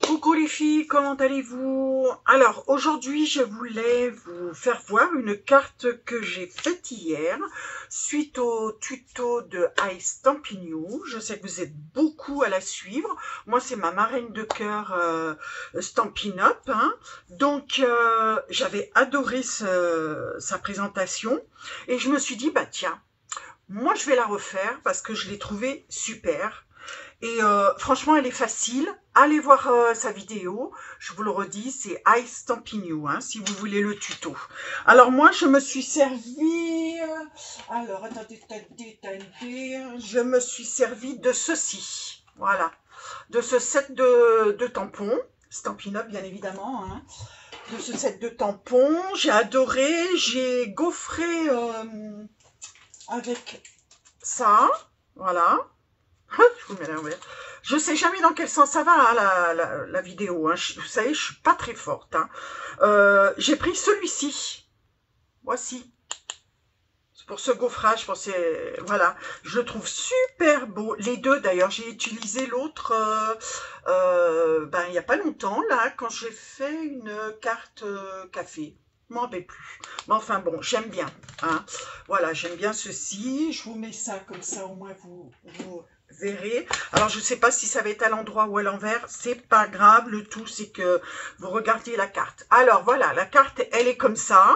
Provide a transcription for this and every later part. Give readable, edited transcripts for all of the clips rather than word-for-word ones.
Coucou les filles, comment allez-vous? Alors aujourd'hui je voulais vous faire voir une carte que j'ai faite hier suite au tuto de I Stampin' You. Je sais que vous êtes beaucoup à la suivre. Moi c'est ma marraine de cœur Stampin' Up, hein. Donc j'avais adoré sa présentation et je me suis dit bah tiens, moi je vais la refaire parce que je l'ai trouvée super. Et franchement, elle est facile. Allez voir sa vidéo. Je vous le redis, c'est I Stampin' You, hein, si vous voulez le tuto. Alors moi, je me suis servi... alors, attendez, je me suis servi de ceci. Voilà. De ce set de tampons. Stampin' Up, bien évidemment. Hein. De ce set de tampons. J'ai adoré. J'ai gaufré avec ça. Voilà. Je vous mets à l'envers. Je sais jamais dans quel sens ça va, hein, la vidéo. Hein. Vous savez, je suis pas très forte. Hein. J'ai pris celui-ci. Voici. C'est pour ce gaufrage. Voilà. Je le trouve super beau. Les deux, d'ailleurs. J'ai utilisé l'autre il n'y a pas longtemps, là, quand j'ai fait une carte café. Je m'en rappelle plus. Mais enfin bon, j'aime bien. Hein. Voilà, j'aime bien ceci. Je vous mets ça comme ça, au moins vous verrez. Alors, je ne sais pas si ça va être à l'endroit ou à l'envers. C'est pas grave. Le tout, c'est que vous regardiez la carte. Alors, voilà, la carte, elle est comme ça.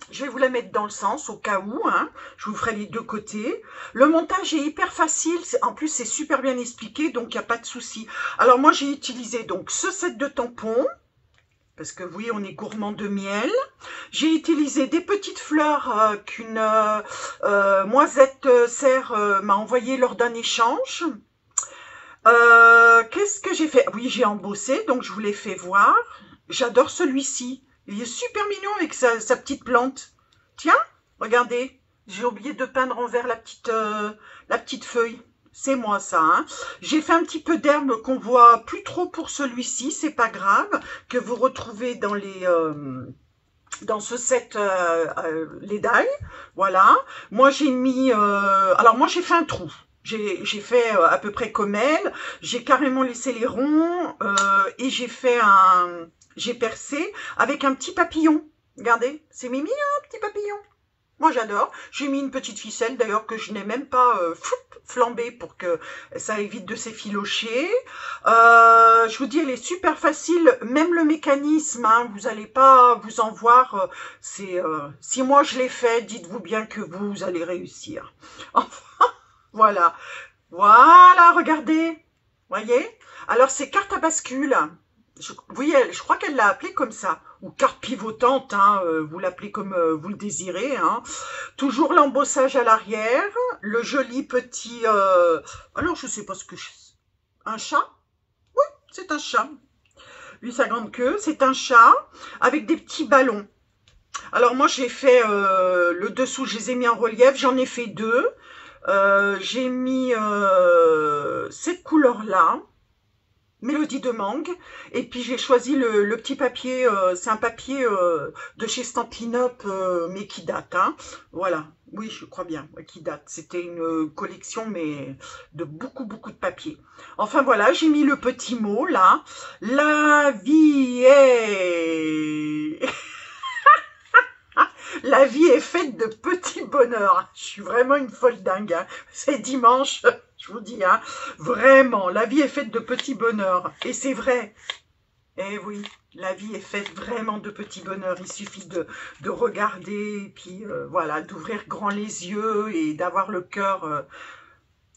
Je vais vous la mettre dans le sens, au cas où. Hein. Je vous ferai les deux côtés. Le montage est hyper facile. En plus, c'est super bien expliqué, donc il n'y a pas de souci. Alors, moi, j'ai utilisé donc ce set de tampons. Parce que oui, on est gourmand de miel. J'ai utilisé des petites fleurs qu'une Moisette Serre m'a envoyé lors d'un échange. Qu'est-ce que j'ai fait? Oui, j'ai embossé, donc je vous l'ai fait voir. J'adore celui-ci. Il est super mignon avec sa petite plante. Tiens, regardez. J'ai oublié de peindre en vert la petite feuille. C'est moi ça. Hein. J'ai fait un petit peu d'herbe qu'on voit plus trop pour celui-ci. C'est pas grave. Que vous retrouvez dans dans ce set les die. Voilà. Moi j'ai mis... alors moi j'ai fait un trou. J'ai fait à peu près comme elle. J'ai carrément laissé les ronds et j'ai percé avec un petit papillon. Regardez, c'est mignon, un petit papillon. Moi, j'adore. J'ai mis une petite ficelle, d'ailleurs, que je n'ai même pas flambée pour que ça évite de s'effilocher. Je vous dis, elle est super facile. Même le mécanisme, hein, vous n'allez pas vous en voir. Si moi, je l'ai fait, dites-vous bien que vous allez réussir. Enfin, voilà. Voilà, regardez. Voyez? Alors, c'est carte à bascule. Oui, je crois qu'elle l'a appelée comme ça, ou carte pivotante, hein, vous l'appelez comme vous le désirez. Hein. Toujours l'embossage à l'arrière, le joli petit... alors, je sais pas ce que... Un chat? Oui, c'est un chat. Lui, sa grande queue, c'est un chat avec des petits ballons. Alors, moi, j'ai fait le dessous, je les ai mis en relief, j'en ai fait deux. J'ai mis cette couleur-là. Mélodie de mangue, et puis j'ai choisi le petit papier, c'est un papier de chez Stampin' Up, mais qui date, hein. Voilà, oui, je crois bien, qui date. C'était une collection, mais de beaucoup de papier. Enfin voilà, j'ai mis le petit mot, là. La vie est... La vie est faite de petits bonheurs. Je suis vraiment une folle dingue. Hein. C'est dimanche, je vous dis. Hein. Vraiment, la vie est faite de petits bonheurs. Et c'est vrai. Eh oui, la vie est faite vraiment de petits bonheurs. Il suffit de regarder, et puis voilà, d'ouvrir grand les yeux et d'avoir le cœur...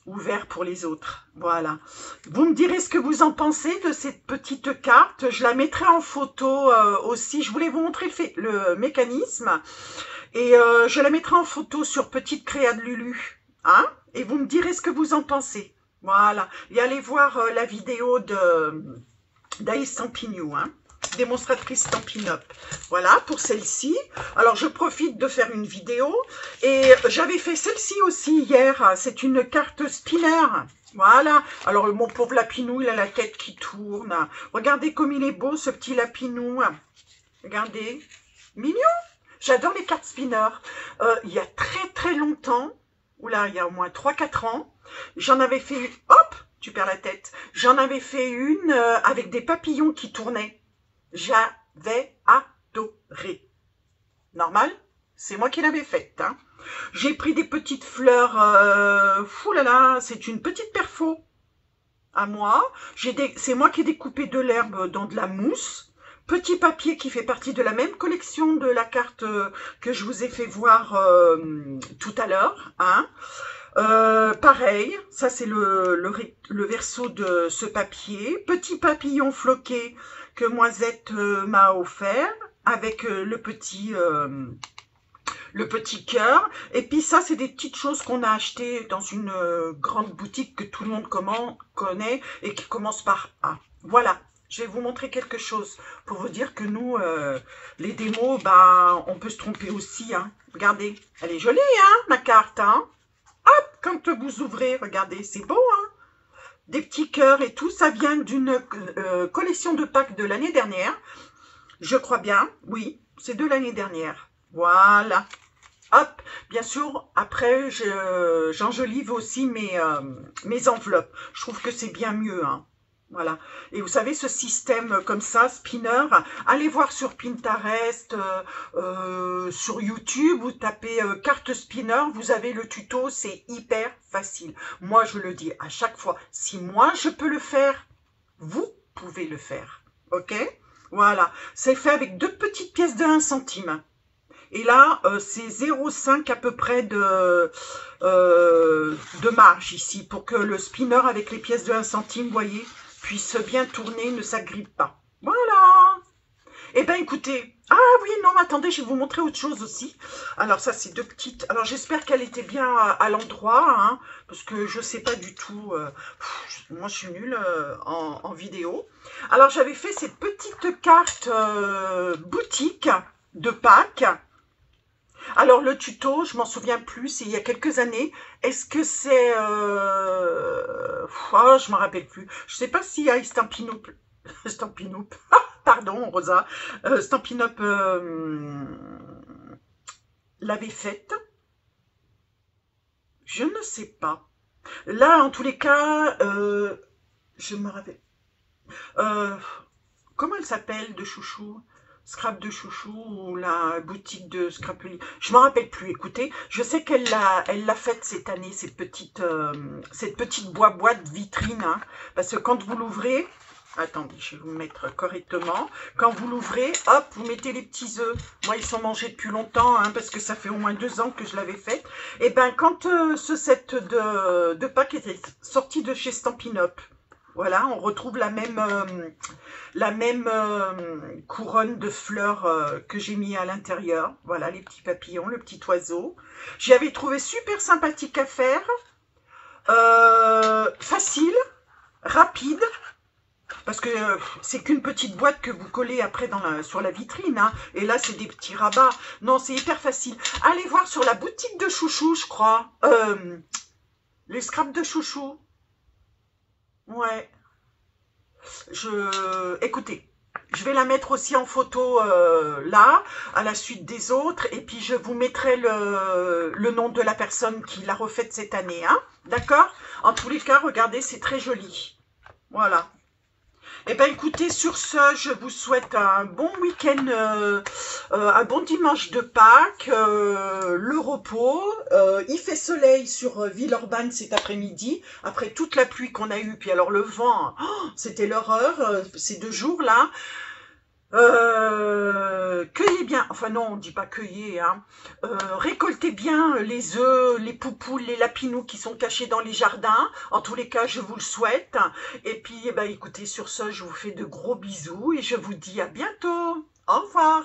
ouvert pour les autres. Voilà. Vous me direz ce que vous en pensez de cette petite carte. Je la mettrai en photo aussi. Je voulais vous montrer le mécanisme. Et je la mettrai en photo sur Petite Créa de Lulu. Hein? Et vous me direz ce que vous en pensez. Voilà. Et allez voir la vidéo d'I Stampin' You. Hein? Démonstratrice Stampin' Up. Voilà, pour celle-ci. Alors, je profite de faire une vidéo. Et j'avais fait celle-ci aussi hier. C'est une carte spinner. Voilà. Alors, mon pauvre lapinou, il a la tête qui tourne. Regardez comme il est beau, ce petit lapinou. Regardez. Mignon. J'adore les cartes spinner. Il y a très longtemps, oula, il y a au moins 3-4 ans, j'en avais fait une. Hop! tu perds la tête. J'en avais fait une avec des papillons qui tournaient. J'avais adoré. Normal, c'est moi qui l'avais faite. Hein. J'ai pris des petites fleurs. Là, c'est une petite perfo à moi. C'est moi qui ai découpé de l'herbe dans de la mousse. Petit papier qui fait partie de la même collection de la carte que je vous ai fait voir tout à l'heure. Hein. Pareil, ça c'est le verso de ce papier. Petit papillon floqué que Moisette m'a offert avec le petit cœur. Et puis ça, c'est des petites choses qu'on a achetées dans une grande boutique que tout le monde connaît et qui commence par A. Voilà, je vais vous montrer quelque chose pour vous dire que nous, les démos, on peut se tromper aussi. Hein. Regardez, elle est jolie, hein, ma carte. Hein. Hop, quand vous ouvrez, regardez, c'est beau. Hein. Des petits cœurs et tout, ça vient d'une collection de Pâques de l'année dernière. Je crois bien, oui, c'est de l'année dernière. Voilà. Hop, bien sûr, après, j'enjolive aussi mes enveloppes. Je trouve que c'est bien mieux, hein. Voilà. Et vous savez, ce système comme ça, spinner, allez voir sur Pinterest, sur YouTube, vous tapez carte spinner, vous avez le tuto, c'est hyper facile. Moi, je le dis à chaque fois, si moi je peux le faire, vous pouvez le faire. Ok? Voilà. C'est fait avec 2 petites pièces de 1 centime. Et là, c'est 0,5 à peu près de marge ici, pour que le spinner avec les pièces de 1 centime, vous voyez, puisse bien tourner, ne s'agrippe pas. Voilà. Eh bien, écoutez. Ah oui, non, attendez, je vais vous montrer autre chose aussi. Alors, ça, c'est 2 petites. Alors, j'espère qu'elle était bien à l'endroit, hein, parce que je ne sais pas du tout. Moi, je suis nulle en vidéo. Alors, j'avais fait cette petite carte boutique de Pâques. Alors, le tuto, je m'en souviens plus, c'est il y a quelques années. Est-ce que c'est... je m'en rappelle plus. Je sais pas s'il y a Stampin' Up. Stampin' Up. Pardon, Rosa. Stampin' Up l'avait faite. Je ne sais pas. Là, en tous les cas, je me rappelle. Comment elle s'appelle de chouchou? Scrap de chouchou ou la boutique de Scrapely. Je m'en rappelle plus, écoutez. Je sais qu'elle l'a faite cette année, cette petite boîte vitrine. Hein, parce que quand vous l'ouvrez, attendez, je vais vous mettre correctement. Quand vous l'ouvrez, hop, vous mettez les petits œufs. Moi, ils sont mangés depuis longtemps, hein, parce que ça fait au moins 2 ans que je l'avais faite. Et bien, quand ce set de Pâques était sorti de chez Stampin' Up, voilà, on retrouve la même couronne de fleurs que j'ai mis à l'intérieur. Voilà, les petits papillons, le petit oiseau. J'avais trouvé super sympathique à faire. Facile, rapide. Parce que c'est qu'une petite boîte que vous collez après sur la vitrine. Hein, et là, c'est des petits rabats. Non, c'est hyper facile. Allez voir sur la boutique de chouchou, je crois. Les scraps de chouchou. Ouais. Écoutez, je vais la mettre aussi en photo là, à la suite des autres. Et puis, je vous mettrai le nom de la personne qui l'a refaite cette année. Hein, d'accord? En tous les cas, regardez, c'est très joli. Voilà. Eh bien, écoutez, sur ce, je vous souhaite un bon week-end, un bon dimanche de Pâques, le repos. Il fait soleil sur Villeurbanne cet après-midi, après toute la pluie qu'on a eue. Puis alors le vent, oh, c'était l'horreur, ces 2 jours-là. Cueillez bien, enfin non, on ne dit pas cueillez, hein. Récoltez bien les œufs, les poupoules, les lapinous qui sont cachés dans les jardins. En tous les cas, je vous le souhaite. Et puis, eh ben, écoutez, sur ce, je vous fais de gros bisous et je vous dis à bientôt. Au revoir.